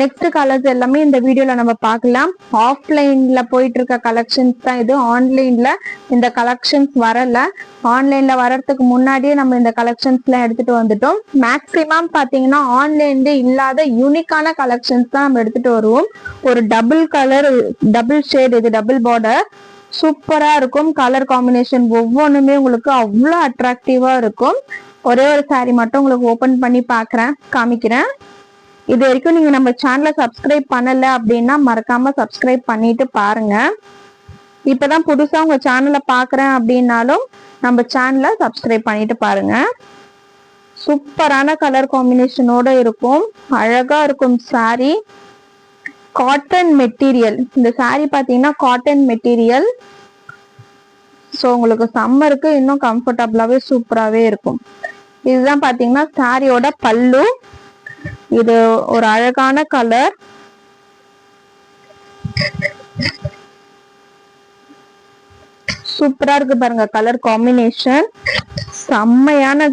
Next colours எல்லாமே இந்த வீடியோல நம்ம பார்க்கலாம். ஆஃப்லைன்ல போயிட்டு இருக்க கலெக்ஷன்ஸ் தான் இது. ஆன்லைன்ல இந்த கலெக்ஷன்ஸ் வரல. ஆன்லைன்ல வர்றதுக்கு முன்னாடியே நம்ம இந்த கலெக்ஷன்ஸ் எல்லாம் எடுத்துட்டு வந்துட்டோம். மேக்சிமம் பாத்தீங்கன்னா ஆன்லைன்ல இல்லாத யூனிக்கான கலெக்ஷன்ஸ் தான் நம்ம எடுத்துட்டு வருவோம். ஒரு டபுள் கலர், டபுள் ஷேட், இது டபுள் பார்டர், சூப்பரா இருக்கும். கலர் காம்பினேஷன் ஒவ்வொன்றுமே உங்களுக்கு அவ்வளோ அட்ராக்டிவா இருக்கும். ஒரே ஒரு சாரி மட்டும் உங்களுக்கு ஓபன் பண்ணி காமிக்கிறேன். இது வரைக்கும் நீங்க நம்ம சேனலை சப்ஸ்கிரைப் பண்ணல அப்படின்னா மறக்காம சப்ஸ்கிரைப் பண்ணிட்டு பாருங்க. இப்பதான் புதுசா உங்க சேனலை பாக்குறேன் அப்படின்னாலும் நம்ம சேனலை சப்ஸ்கிரைப் பண்ணிட்டு பாருங்க. சூப்பரான கலர் காம்பினேஷனோட இருக்கும், அழகா இருக்கும் சாரி. காட்டன் மெட்டீரியல், இந்த சாரி பாத்தீங்கன்னா காட்டன் மெட்டீரியல். ஸோ உங்களுக்கு சம்மருக்கு இன்னும் கம்ஃபர்டபுளாவே சூப்பராகவே இருக்கும். இதுதான் பாத்தீங்கன்னா சாரியோட பல்லு. இது ஒரு அழகான கலர், சூப்பரா இருக்கு பாருங்க. கலர் காம்பினேஷன் செம்மையான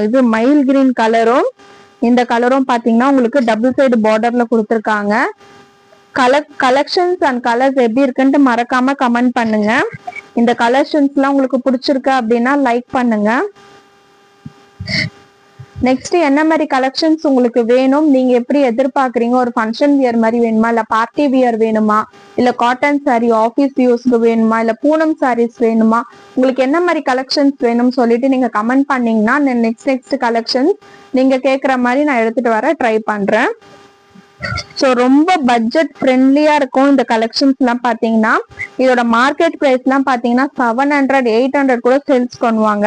இது மயில் கிரீன் கலரும் இந்த கலரும் பாத்தீங்கன்னா உங்களுக்கு டபுள் சைடு பார்டர்ல கொடுத்துருக்காங்க. கலெக்ஷன்ஸ் அண்ட் கலர்ஸ் எப்படி இருக்குன்ட்டு மறக்காம கமெண்ட் பண்ணுங்க. இந்த கலெக்ஷன்ஸ் எல்லாம் உங்களுக்கு பிடிச்சிருக்கு அப்படின்னா லைக் பண்ணுங்க. நெக்ஸ்ட் என்ன மாதிரி கலெக்ஷன்ஸ் உங்களுக்கு வேணும், நீங்க எப்படி எதிர்பார்க்குறீங்க? ஒரு ஃபங்க்ஷன் வியர் மாதிரி வேணுமா, இல்ல பார்ட்டி வியர் வேணுமா, இல்ல காட்டன் சாரி ஆஃபீஸ் யூஸ்க்கு வேணுமா, இல்ல பூனம் சாரீஸ் வேணுமா, உங்களுக்கு என்ன மாதிரி கலெக்ஷன்ஸ் வேணும்னு சொல்லிட்டு நீங்க கமெண்ட் பண்ணீங்கன்னா நெக்ஸ்ட் கலெக்ஷன்ஸ் நீங்க கேட்குற மாதிரி நான் எடுத்துட்டு வர ட்ரை பண்றேன். ஸோ ரொம்ப பட்ஜெட் ஃப்ரெண்ட்லியா இருக்கும் இந்த கலெக்ஷன்ஸ் எல்லாம் பாத்தீங்கன்னா. இதோட மார்க்கெட் பிரைஸ் எல்லாம் பாத்தீங்கன்னா 700 800 கூட சேல்ஸ் பண்ணுவாங்க.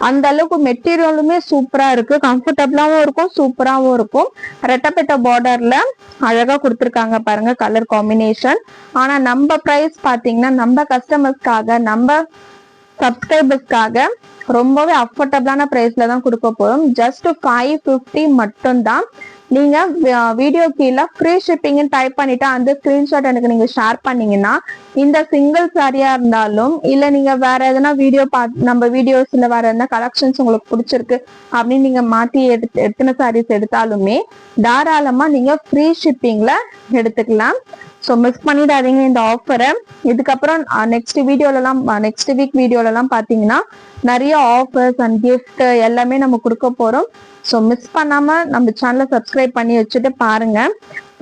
அந்த அளவுக்கு மெட்டீரியலுமே சூப்பரா இருக்கு, கம்ஃபர்டபுளாவும் இருக்கும், சூப்பராகவும் இருக்கும். ரெட்டப்பட்ட பார்டர்ல அழகா கொடுத்துருக்காங்க பாருங்க கலர் காம்பினேஷன். ஆனா நம்ம பிரைஸ் பாத்தீங்கன்னா நம்ம கஸ்டமர்ஸ்க்காக, நம்ம சப்ஸ்கிரைபர்ஸ்க்காக ரொம்பவே அஃபோர்டபுளான பிரைஸ்ல தான் கொடுக்க போறோம். ஜஸ்ட் 550 மட்டும்தான். நீங்க வீடியோ கீழே ஃப்ரீ ஷிப்பிங் டைப் பண்ணிட்டு அந்த ஸ்கிரீன்ஷாட் எனக்கு நீங்க ஷேர் பண்ணீங்கன்னா இந்த சிங்கிள் சாரியா இருந்தாலும் இல்ல நீங்க வேற எதனா வீடியோ நம்ம வீடியோஸ்ல வேற எதனா கலெக்ஷன்ஸ் உங்களுக்கு பிடிச்சிருக்கு அப்படின்னு நீங்க மாத்தி எத்தனை சாரீஸ் எடுத்தாலுமே தாராளமா நீங்க ஃப்ரீ ஷிப்பிங்ல எடுத்துக்கலாம். ஸோ மிஸ் பண்ணிடாதீங்க இந்த ஆஃபரை. இதுக்கப்புறம் நெக்ஸ்ட் வீக் வீடியோலலாம் பார்த்தீங்கன்னா நிறைய ஆஃபர்ஸ் அண்ட் கிஃப்ட் எல்லாமே நம்ம கொடுக்க போறோம். ஸோ மிஸ் பண்ணாம நம்ம சேனலை சப்ஸ்கிரைப் பண்ணி வச்சுட்டு பாருங்க.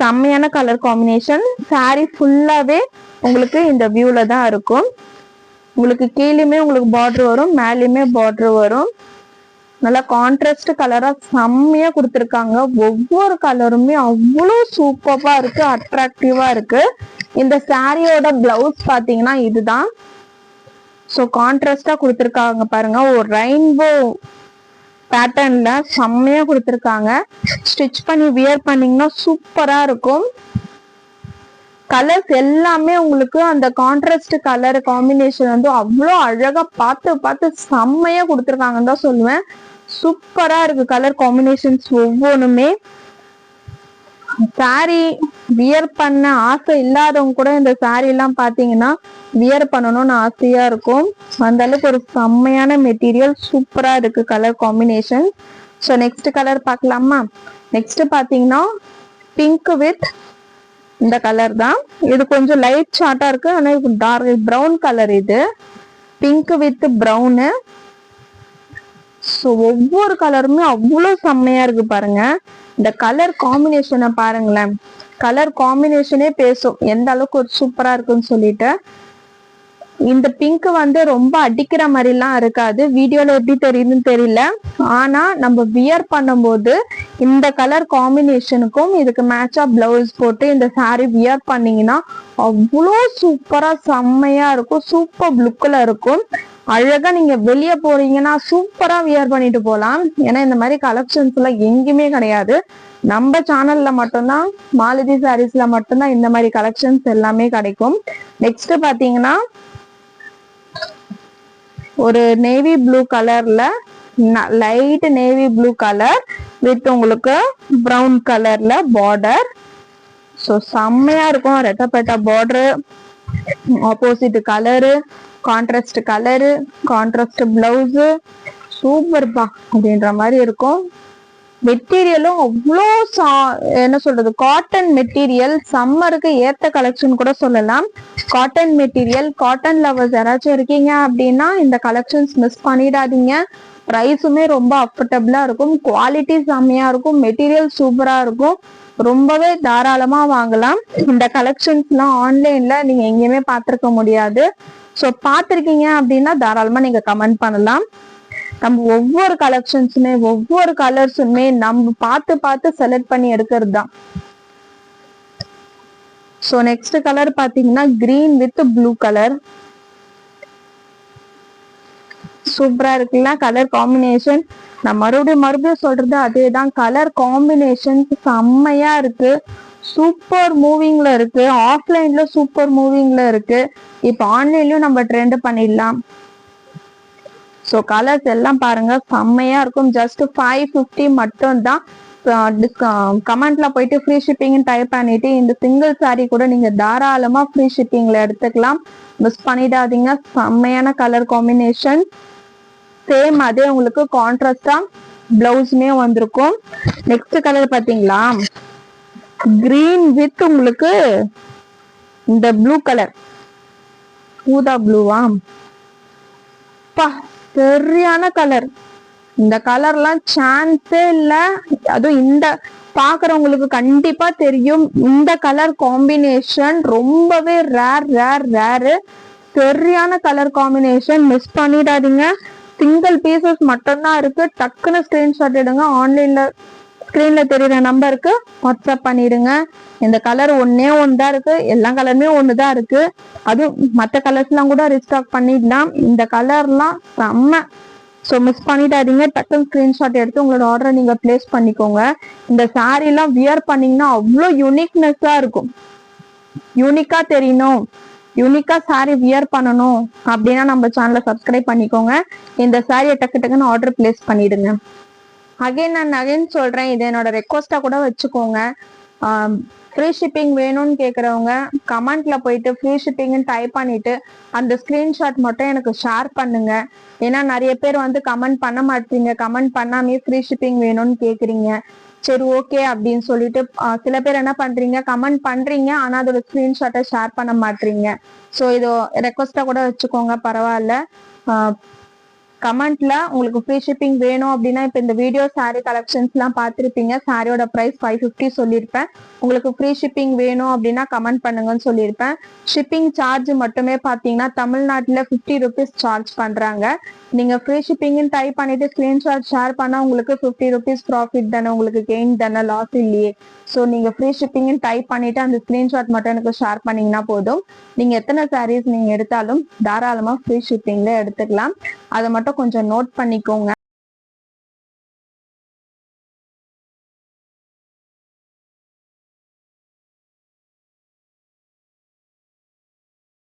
செம்மையான கலர் காம்பினேஷன். சாரி ஃபுல்லாவே உங்களுக்கு இந்த வியூல தான் இருக்கும். உங்களுக்கு கீழேயுமே உங்களுக்கு பார்டர் வரும், மேலேயுமே பார்டர் வரும். நல்லா கான்ட்ராஸ்ட் கலரா செம்மையா கொடுத்துருக்காங்க. ஒவ்வொரு கலருமே அவ்வளோ சூப்பரா இருக்கு, அட்ராக்டிவா இருக்கு. இந்த சாரியோட பிளவுஸ் பாத்தீங்கன்னா இதுதான். ஸோ கான்ட்ராஸ்டா கொடுத்துருக்காங்க பாருங்க, ஒரு ரெயின்போ பேட்டர்ன்ல செம்மையா கொடுத்துருக்காங்க. ஸ்டிச் பண்ணி வியர் பண்ணீங்கன்னா சூப்பரா இருக்கும். கலர்ஸ் எல்லாமே உங்களுக்கு அந்த கான்ட்ராஸ்ட் கலர் காம்பினேஷன் வந்து அவ்வளோ அழகா பார்த்து செம்மையா கொடுத்துருக்காங்கன்னு தான் சொல்லுவேன். சூப்பரா இருக்கு கலர் காம்பினேஷன்ஸ் ஒவ்வொன்றுமே. சாரி வியர் பண்ண ஆசை இல்லாதவங்க கூட இந்த சாரி எல்லாம் பாத்தீங்கன்னா வியர் பண்ணணும்னு ஆசையா இருக்கும். அந்த அளவுக்கு ஒரு செம்மையான மெட்டீரியல், சூப்பரா இருக்கு colour combination. So next colour பார்க்கலாமா? நெக்ஸ்ட் பாத்தீங்கன்னா பிங்க் வித் இந்த கலர் தான். இது கொஞ்சம் லைட் ஷார்ட்டா இருக்கு, ஆனா டார்க் ப்ரௌன் கலர். இது பிங்க் வித் ப்ரௌனு. ஸோ ஒவ்வொரு கலருமே அவ்வளோ செம்மையா இருக்கு பாருங்க. இந்த கலர் காம்பினேஷனை பாருங்களேன், கலர் காம்பினேஷனே பேசும் எந்த அளவுக்கு ஒரு சூப்பரா இருக்குன்னு சொல்லிட்டு. இந்த பிங்க் வந்து ரொம்ப அடிக்கிற மாதிரிலாம் இருக்காது, வீடியோல எப்படி தெரியுதுன்னு தெரியல. ஆனா நம்ம வியர் பண்ணும்போது இந்த கலர் காம்பினேஷனுக்கும் இதுக்கு மேட்சா பிளவுஸ் போட்டு இந்த சாரி வியர் பண்ணீங்கன்னா அவ்வளோ சூப்பரா செம்மையா இருக்கும், சூப்பர் லுக்ல இருக்கும். அழகா நீங்க வெளியே போறீங்கன்னா சூப்பரா வியர் பண்ணிட்டு போகலாம். ஏன்னா இந்த மாதிரி கலெக்ஷன்ஸ் எல்லாம் எங்கேயுமே கிடையாது, நம்ம சேனல்ல மட்டும்தான், மாலதி சாரீஸ்ல மட்டும்தான் இந்த மாதிரி கலெக்ஷன்ஸ் எல்லாமே கிடைக்கும். நெக்ஸ்ட் பாத்தீங்கன்னா ஒரு நேவி ப்ளூ கலர்ல, light navy blue colour with உங்களுக்கு ப்ரௌன் கலர்ல பார்டர். ஸோ செம்மையா இருக்கும். ரெட்டப்பட்ட border, opposite colour, contrast colour, contrast blouse, சூப்பர்பா அப்படின்ற மாதிரி இருக்கும். மெட்டீரியலும் அவ்வளோ என்ன சொல்றது, காட்டன் மெட்டீரியல், சம்மருக்கு ஏத்த கலெக்ஷன் கூட சொல்லலாம். காட்டன் மெட்டீரியல், காட்டன் லவர்ஸ் யாராச்சும் இருக்கீங்க அப்படின்னா இந்த கலெக்ஷன்ஸ் மிஸ் பண்ணிடாதீங்க. ப்ரைஸுமே ரொம்ப அஃபோர்டபுளா இருக்கும், குவாலிட்டி செம்மையா இருக்கும், மெட்டீரியல் சூப்பரா இருக்கும். ரொம்பவே தாராளமா வாங்கலாம். இந்த கலெக்ஷன்ஸ் எல்லாம் ஆன்லைன்ல நீங்க எங்கேயுமே பார்த்திருக்க முடியாது. ஸோ பார்த்திருக்கீங்க அப்படின்னா தாராளமா நீங்க கமெண்ட் பண்ணலாம். நம்ம ஒவ்வொரு கலெக்ஷன்ஸுமே ஒவ்வொரு கலர்ஸுமே நம்ம பார்த்து பார்த்து செலக்ட் பண்ணி எடுக்கிறது தான். ஸோ நெக்ஸ்ட் கலர் பாத்தீங்கன்னா கிரீன் வித் ப்ளூ கலர். சூப்பரா இருக்குல்ல கலர் காம்பினேஷன். நான் மறுபடியும் சொல்றது அதேதான், கலர் காம்பினேஷன் செம்மையா இருக்கு, சூப்பர் மூவிங்ல இருக்கு. ஆஃப்லைன்ல சூப்பர் மூவிங்ல இருக்கு, இப்ப ஆன்லைன்லயும் நம்ம ட்ரெண்ட் பண்ணிடலாம். ஸோ கலர்ஸ் எல்லாம் பாருங்க செம்மையா இருக்கும். ஜஸ்ட் 550 மட்டும் தான். கமெண்ட்ல போயிட்டு ஃப்ரீ ஷிப்பிங் டைப் பண்ணிட்டு இந்த சிங்கிள் சாரி கூட நீங்க தாராளமா ஃப்ரீ ஷிப்பிங்ல எடுத்துக்கலாம். மிஸ் பண்ணிடாதீங்க. செம்மையான கலர் காம்பினேஷன். சேம் அதே உங்களுக்கு கான்ட்ராஸ்டா பிளவுஸ்மே வந்திருக்கும். நெக்ஸ்ட் கலர் பாத்தீங்களா, கிரீன் வித் உங்களுக்கு இந்த ப்ளூ கலர், ஊதா ப்ளூவா, சரியான கலர். இந்த கலர்லாம் சான்ஸே இல்ல. அதுவும் இந்த பாக்குறவங்களுக்கு கண்டிப்பா தெரியும், இந்த கலர் காம்பினேஷன் ரொம்பவே ரேர். சரியான கலர் காம்பினேஷன், மிஸ் பண்ணிடாதீங்க. சிங்கிள் பீசஸ் மட்டும்தான் இருக்கு. டக்குன்னு ஸ்கிரீன்ஷாட் எடுங்க, ஆன்லைன்ல ஸ்கிரீன்ல தெரியுற நம்பருக்கு வாட்ஸ்அப் பண்ணிடுங்க. இந்த கலர் ஒன்னே ஒன்னுதான் இருக்கு, எல்லா கலருமே ஒண்ணுதான் இருக்கு. அதுவும் மற்ற கலர்ஸ் எல்லாம் கூட ரீஸ்டாக் பண்ணிடலாம். இந்த கலர்லாம் செம்ம. ஸோ மிஸ் பண்ணிடாதீங்க. டக்குன்னு ஸ்கிரீன்ஷாட் எடுத்து உங்களோட ஆர்டரை நீங்க பிளேஸ் பண்ணிக்கோங்க. இந்த சாரீ எல்லாம் வியர் பண்ணீங்கன்னா அவ்வளோ யூனிக்னஸா இருக்கும். யூனிக்கா தெரியணும், யூனிக்கா சாரி வியர் பண்ணணும் அப்படின்னா நம்ம சேனலை சப்ஸ்கிரைப் பண்ணிக்கோங்க. இந்த சாரியை டக்குன்னு ஆர்டர் பிளேஸ் பண்ணிடுங்க. நான் சொல்றேன், இது என்னோட ரெக்வஸ்டா கூட வச்சுக்கோங்க. ஃப்ரீ ஷிப்பிங் வேணும்னு கேட்குறவங்க கமெண்ட்ல போயிட்டு ஃப்ரீ ஷிப்பிங்னு டைப் பண்ணிட்டு அந்த ஸ்கிரீன்ஷாட் மட்டும் எனக்கு ஷேர் பண்ணுங்க. ஏன்னா நிறைய பேர் வந்து கமெண்ட் பண்ண மாட்டீங்க, கமெண்ட் பண்ணாமே ஃப்ரீ ஷிப்பிங் வேணும்னு கேக்குறீங்க. சரி ஓகே அப்படின்னு சொல்லிட்டு சில பேர் என்ன பண்றீங்க, கமெண்ட் பண்றீங்க ஆனா அதோட ஸ்கிரீன்ஷாட்டை ஷேர் பண்ண மாட்டீங்க. ஸோ இது ரெக்வஸ்டா கூட வச்சுக்கோங்க, பரவாயில்ல. கமெண்ட்ல உங்களுக்கு ஃப்ரீ ஷிப்பிங் வேணும் அப்படின்னா, இப்ப இந்த வீடியோ சாரி கலெக்ஷன்ஸ் எல்லாம் பார்த்திருப்பீங்க. சாரியோட பிரைஸ் 550 சொல்லியிருப்பேன். உங்களுக்கு ஃப்ரீ ஷிப்பிங் வேணும் அப்படின்னா கமெண்ட் பண்ணுங்கன்னு சொல்லியிருப்பேன். ஷிப்பிங் சார்ஜ் மட்டுமே பாத்தீங்கன்னா தமிழ்நாட்டுல 50 ருபீஸ் சார்ஜ் பண்றாங்க. நீங்க ஃப்ரீ ஷிப்பிங் டைப் பண்ணிட்டு ஸ்கிரீன்ஷாட் ஷேர் பண்ணா உங்களுக்கு 50 ருபீஸ் ப்ராஃபிட் தானே, உங்களுக்கு கெயின் தானே, லாஸ் இல்லையே. ஸோ நீங்க ஃப்ரீ ஷிப்பிங் டைப் பண்ணிட்டு அந்த ஸ்கிரீன்ஷாட் மட்டும் எனக்கு ஷேர் பண்ணீங்கன்னா போதும். நீங்க எத்தனை சாரீஸ் நீங்க எடுத்தாலும் தாராளமா ஃப்ரீ ஷிப்பிங்ல எடுத்துக்கலாம். அதை மட்டும் கொஞ்சம் நோட் பண்ணிக்கோங்க.